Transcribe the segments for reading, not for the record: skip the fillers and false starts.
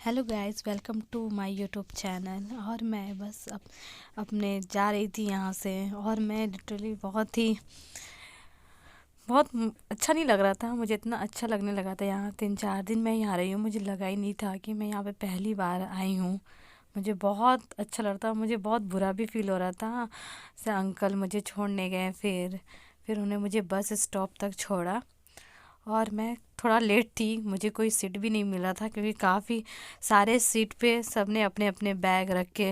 Hello guys, welcome to my YouTube channel. और मैं बस अपने जा रही थी यहाँ से, और मैं लिटरली बहुत अच्छा नहीं लग रहा था। मुझे इतना अच्छा लगने लगा था। यहाँ 3-4 दिन मैं यहाँ रही हूँ, मुझे लगा ही नहीं था कि मैं यहाँ पे पहली बार आई हूँ। मुझे बहुत अच्छा लग रहा था, मुझे बहुत बुरा भी फील हो रहा था। से अंकल मुझे छोड़ने गए, फिर उन्हें मुझे बस स्टॉप तक छोड़ा, और मैं थोड़ा लेट थी। मुझे कोई सीट भी नहीं मिला था, क्योंकि काफ़ी सारे सीट पे सबने अपने अपने बैग रख के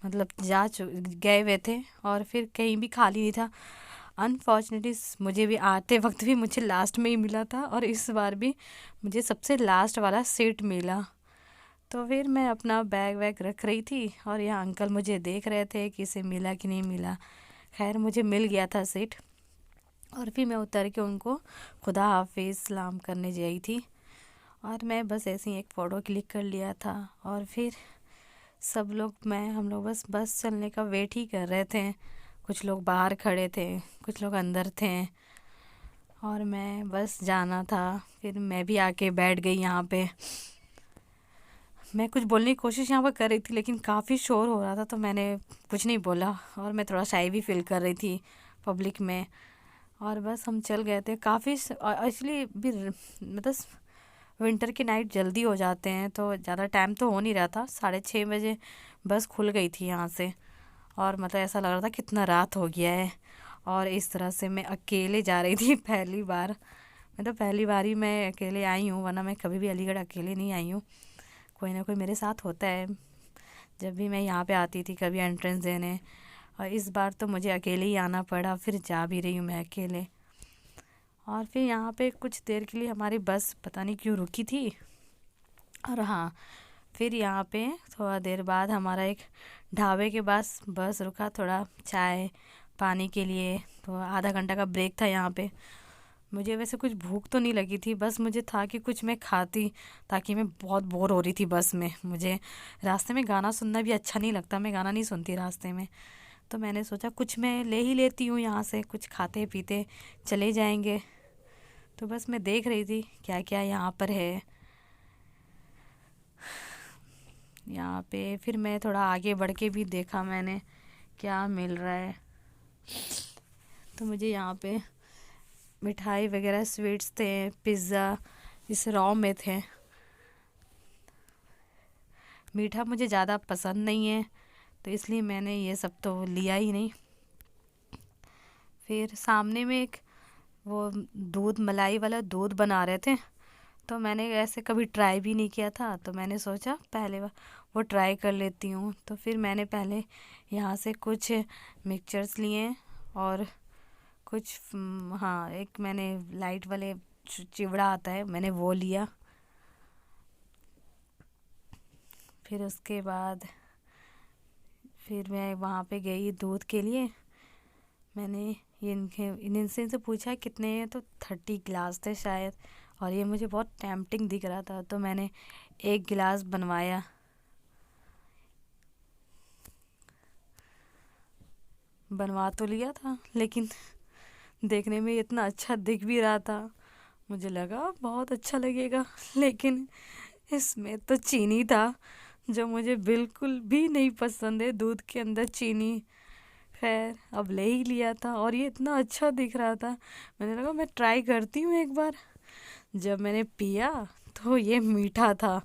मतलब गए हुए थे, और फिर कहीं भी खाली नहीं था। अनफॉर्चुनेटली मुझे भी आते वक्त भी मुझे लास्ट में ही मिला था, और इस बार भी मुझे सबसे लास्ट वाला सीट मिला। तो फिर मैं अपना बैग वैग रख रही थी, और यहाँ अंकल मुझे देख रहे थे कि इसे मिला कि नहीं मिला। खैर मुझे मिल गया था सीट, और फिर मैं उतर के उनको खुदा हाफिज़ सलाम करने गई थी। और मैं बस ऐसे ही एक फ़ोटो क्लिक कर लिया था, और फिर हम लोग बस चलने का वेट ही कर रहे थे। कुछ लोग बाहर खड़े थे, कुछ लोग अंदर थे, और मैं बस जाना था। फिर मैं भी आके बैठ गई यहाँ पे। मैं कुछ बोलने की कोशिश यहाँ पर कर रही थी, लेकिन काफ़ी शोर हो रहा था, तो मैंने कुछ नहीं बोला, और मैं थोड़ा शाय भी फील कर रही थी पब्लिक में। और बस हम चल गए थे। काफ़ी एक्चुअली भी मतलब विंटर की नाइट जल्दी हो जाते हैं, तो ज़्यादा टाइम तो हो नहीं रहा था। 6:30 बजे बस खुल गई थी यहाँ से, और मतलब ऐसा लग रहा था कितना रात हो गया है। और इस तरह से मैं अकेले जा रही थी पहली बार। मतलब पहली बार ही मैं अकेले आई हूँ, वरना मैं कभी भी अलीगढ़ अकेले नहीं आई हूँ। कोई ना कोई मेरे साथ होता है जब भी मैं यहाँ पे आती थी कभी एंट्रेंस देने। और इस बार तो मुझे अकेले ही आना पड़ा, फिर जा भी रही हूँ मैं अकेले। और फिर यहाँ पे कुछ देर के लिए हमारी बस पता नहीं क्यों रुकी थी। और हाँ, फिर यहाँ पे थोड़ा देर बाद हमारा एक ढाबे के पास बस रुका, थोड़ा चाय पानी के लिए। तो आधा घंटा का ब्रेक था यहाँ पे। मुझे वैसे कुछ भूख तो नहीं लगी थी, बस मुझे था कि कुछ मैं खाती, ताकि मैं बहुत बोर हो रही थी बस में। मुझे रास्ते में गाना सुनना भी अच्छा नहीं लगता, मैं गाना नहीं सुनती रास्ते में। तो मैंने सोचा कुछ मैं ले ही लेती हूँ यहाँ से, कुछ खाते पीते चले जाएंगे। तो बस मैं देख रही थी क्या क्या यहाँ पर है यहाँ पे। फिर मैं थोड़ा आगे बढ़ के भी देखा मैंने क्या मिल रहा है। तो मुझे यहाँ पे मिठाई वगैरह स्वीट्स थे, पिज़्ज़ा इस रॉ में थे। मीठा मुझे ज़्यादा पसंद नहीं है, तो इसलिए मैंने ये सब तो लिया ही नहीं। फिर सामने में एक वो दूध मलाई वाला दूध बना रहे थे, तो मैंने ऐसे कभी ट्राई भी नहीं किया था, तो मैंने सोचा पहले वो ट्राई कर लेती हूँ। तो फिर मैंने पहले यहाँ से कुछ मिक्सचर्स लिए, और कुछ हाँ, एक मैंने लाइट वाले चिवड़ा आता है, मैंने वो लिया। फिर उसके बाद फिर मैं वहाँ पे गई दूध के लिए। मैंने इनसे पूछा कितने हैं, तो 30 गिलास थे शायद। और ये मुझे बहुत टेम्पटिंग दिख रहा था, तो मैंने एक गिलास बनवाया। बनवा तो लिया था, लेकिन देखने में इतना अच्छा दिख भी रहा था, मुझे लगा बहुत अच्छा लगेगा। लेकिन इसमें तो चीनी था, जो मुझे बिल्कुल भी नहीं पसंद है, दूध के अंदर चीनी। खैर अब ले ही लिया था, और ये इतना अच्छा दिख रहा था, मैंने लगा मैं ट्राई करती हूँ एक बार। जब मैंने पिया तो ये मीठा था।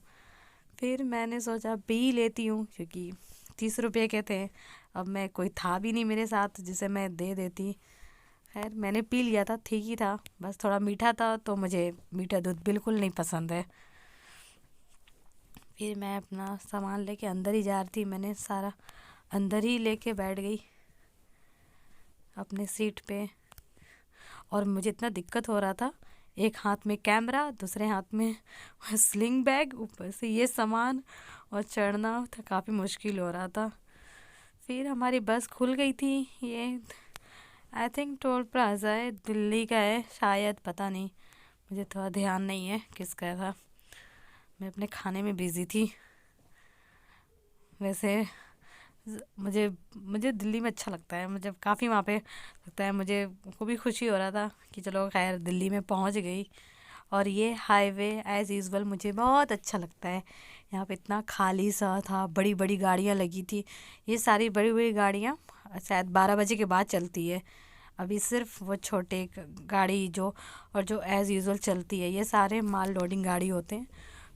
फिर मैंने सोचा पी लेती हूँ, क्योंकि 30 रुपये के थे। अब मैं कोई था भी नहीं मेरे साथ जिसे मैं दे देती। खैर मैंने पी लिया था, ठीक ही था, बस थोड़ा मीठा था, तो मुझे मीठा दूध बिल्कुल नहीं पसंद है। फिर मैं अपना सामान लेके अंदर ही जा रही थी, मैंने सारा अंदर ही लेके बैठ गई अपने सीट पे। और मुझे इतना दिक्कत हो रहा था, एक हाथ में कैमरा, दूसरे हाथ में स्लिंग बैग, ऊपर से ये सामान, और चढ़ना था काफ़ी मुश्किल हो रहा था। फिर हमारी बस खुल गई थी। ये आई थिंक टोल प्लाजा है, दिल्ली का है शायद, पता नहीं, मुझे थोड़ा ध्यान नहीं है किसका था। मैं अपने खाने में बिज़ी थी। वैसे मुझे मुझे दिल्ली में अच्छा लगता है, मुझे काफ़ी वहाँ पे लगता है। मुझे को भी खुशी हो रहा था कि चलो खैर दिल्ली में पहुँच गई। और ये हाईवे एज़ यूजुअल मुझे बहुत अच्छा लगता है। यहाँ पे इतना खाली सा था, बड़ी बड़ी गाड़ियाँ लगी थी। ये सारी बड़ी बड़ी गाड़ियाँ शायद 12 बजे के बाद चलती है। अभी सिर्फ वो छोटे गाड़ी जो और जो एज़ यूजुअल चलती है, ये सारे माल लोडिंग गाड़ी होते हैं।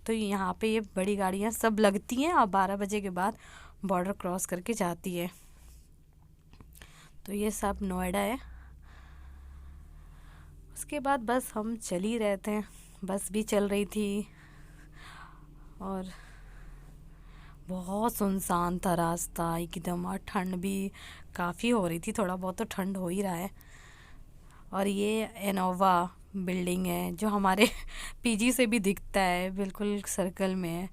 तो यहाँ पे ये बड़ी गाड़ियाँ सब लगती हैं और 12 बजे के बाद बॉर्डर क्रॉस करके जाती है। तो ये सब नोएडा है। उसके बाद बस हम चल ही रहे थे, बस भी चल रही थी और बहुत सुनसान था रास्ता एकदम, और ठंड भी काफ़ी हो रही थी, थोड़ा बहुत तो ठंड हो ही रहा है। और ये इनोवा बिल्डिंग है जो हमारे पीजी से भी दिखता है, बिल्कुल सर्कल में है।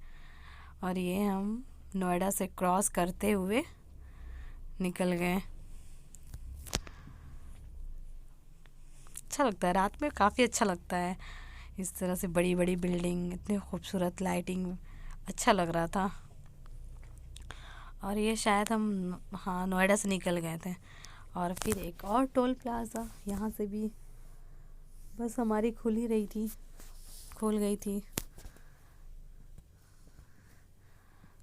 और ये हम नोएडा से क्रॉस करते हुए निकल गए। अच्छा लगता है रात में, काफ़ी अच्छा लगता है इस तरह से बड़ी बड़ी बिल्डिंग, इतनी खूबसूरत लाइटिंग, अच्छा लग रहा था। और ये शायद हम, हाँ, नोएडा से निकल गए थे। और फिर एक और टोल प्लाज़ा, यहाँ से भी बस हमारी खुल ही रही थी, खुल गई थी।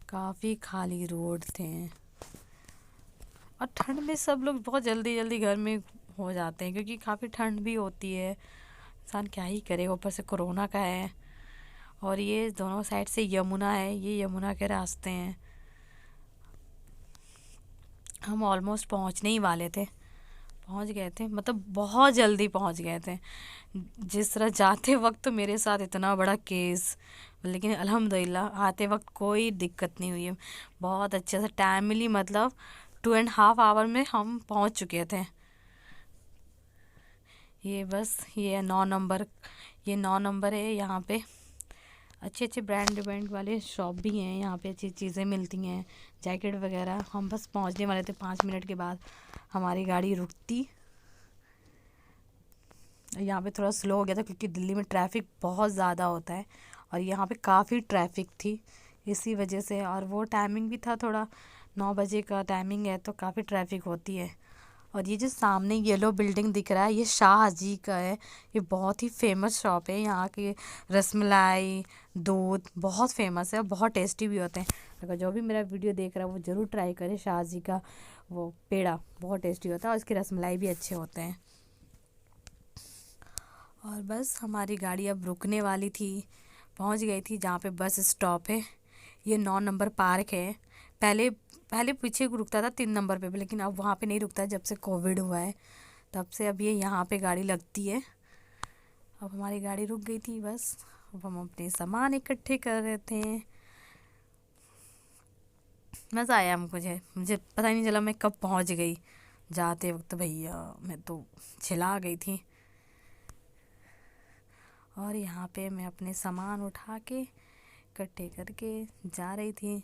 काफ़ी खाली रोड थे और ठंड में सब लोग बहुत जल्दी जल्दी घर में हो जाते हैं क्योंकि काफ़ी ठंड भी होती है। इंसान क्या ही करे, ऊपर से कोरोना का है। और ये दोनों साइड से यमुना है, ये यमुना के रास्ते हैं। हम ऑलमोस्ट पहुंचने ही वाले थे, पहुंच गए थे, मतलब बहुत जल्दी पहुंच गए थे। जिस तरह जाते वक्त तो मेरे साथ इतना बड़ा केस, लेकिन अल्हम्दुलिल्लाह आते वक्त कोई दिक्कत नहीं हुई है। बहुत अच्छे से टाइमली, मतलब 2.5 आवर में हम पहुंच चुके थे। ये बस ये 9 नंबर, ये 9 नंबर है। यहाँ पे अच्छे अच्छे ब्रांड वाले शॉप भी हैं, यहाँ पे अच्छी चीज़ें मिलती हैं, जैकेट वगैरह। हम बस पहुँचने वाले थे, 5 मिनट के बाद हमारी गाड़ी रुकती। यहाँ पे थोड़ा स्लो हो गया था क्योंकि दिल्ली में ट्रैफिक बहुत ज़्यादा होता है और यहाँ पे काफ़ी ट्रैफिक थी इसी वजह से। और वो टाइमिंग भी था, थोड़ा 9 बजे का टाइमिंग है तो काफ़ी ट्रैफिक होती है। और ये जो सामने येलो बिल्डिंग दिख रहा है, ये शाहजी का है। ये बहुत ही फेमस शॉप है, यहाँ के रसमलाई, दूध बहुत फेमस है और बहुत टेस्टी भी होते हैं। अगर जो भी मेरा वीडियो देख रहा है वो ज़रूर ट्राई करे, शाहजी का वो पेड़ा बहुत टेस्टी होता है और इसके रसमलाई भी अच्छे होते हैं। और बस हमारी गाड़ी अब रुकने वाली थी, पहुंच गई थी जहाँ पे बस स्टॉप है। ये 9 नंबर पार्क है। पहले पहले पीछे रुकता था 3 नंबर पे भी, लेकिन अब वहाँ पे नहीं रुकता है जब से कोविड हुआ है, तब से अब ये यहाँ पे गाड़ी लगती है। अब हमारी गाड़ी रुक गई थी, बस अब हम अपने सामान इकट्ठे कर रहे थे। मज़ा आया मुझे मुझे पता ही नहीं चला मैं कब पहुँच गई। जाते वक्त भैया मैं तो छिला गई थी। और यहाँ पे मैं अपने सामान उठा के इकट्ठे करके जा रही थी।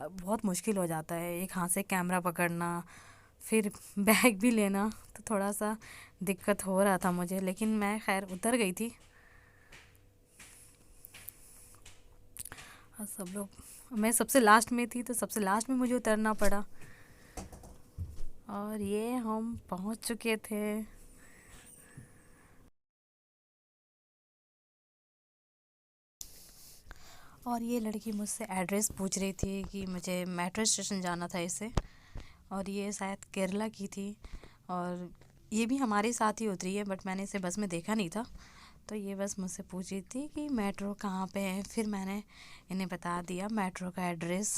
बहुत मुश्किल हो जाता है एक हाथ से कैमरा पकड़ना, फिर बैग भी लेना, तो थोड़ा सा दिक्कत हो रहा था मुझे, लेकिन मैं खैर उतर गई थी। और सब लोग, मैं सबसे लास्ट में थी तो सबसे लास्ट में मुझे उतरना पड़ा। और ये हम पहुंच चुके थे। और ये लड़की मुझसे एड्रेस पूछ रही थी कि मुझे मेट्रो स्टेशन जाना था इसे। और ये शायद केरला की थी और ये भी हमारे साथ ही उतरी है, बट मैंने इसे बस में देखा नहीं था। तो ये बस मुझसे पूछ रही थी कि मेट्रो कहाँ पे है, फिर मैंने इन्हें बता दिया मेट्रो का एड्रेस।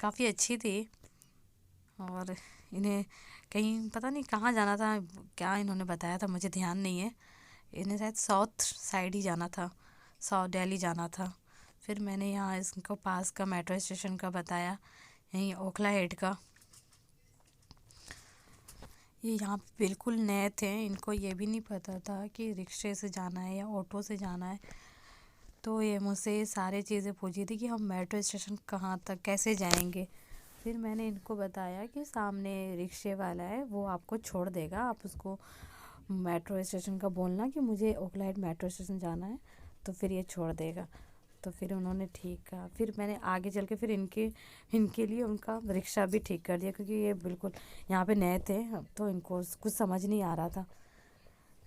काफ़ी अच्छी थी। और इन्हें कहीं पता नहीं कहाँ जाना था, क्या इन्होंने बताया था मुझे ध्यान नहीं है। इन्हें शायद साउथ साइड ही जाना था, साउथ दिल्ली जाना था। फिर मैंने यहाँ इसको पास का मेट्रो स्टेशन का बताया, यहीं ओखला हेड का। ये यहाँ पे बिल्कुल नए थे, इनको ये भी नहीं पता था कि रिक्शे से जाना है या ऑटो से जाना है। तो ये मुझसे ये सारी चीज़ें पूछी थी कि हम मेट्रो स्टेशन कहाँ तक कैसे जाएंगे। फिर मैंने इनको बताया कि सामने रिक्शे वाला है, वो आपको छोड़ देगा, आप उसको मेट्रो स्टेशन का बोलना कि मुझे ओखलाइट मेट्रो स्टेशन जाना है, तो फिर ये छोड़ देगा। तो फिर उन्होंने ठीक कहा। फिर मैंने आगे चल के फिर इनके इनके लिए उनका रिक्शा भी ठीक कर दिया क्योंकि ये बिल्कुल यहाँ पे नए थे तो इनको कुछ समझ नहीं आ रहा था।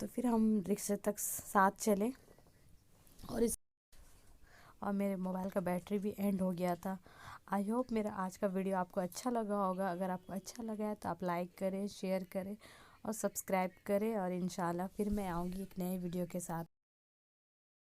तो फिर हम रिक्शे तक साथ चले और मेरे मोबाइल का बैटरी भी एंड हो गया था। आई होप मेरा आज का वीडियो आपको अच्छा लगा होगा। अगर आपको अच्छा लगा है तो आप लाइक करें, शेयर करें और सब्सक्राइब करें, और इंशाल्लाह फिर मैं आऊँगी एक नए वीडियो के साथ।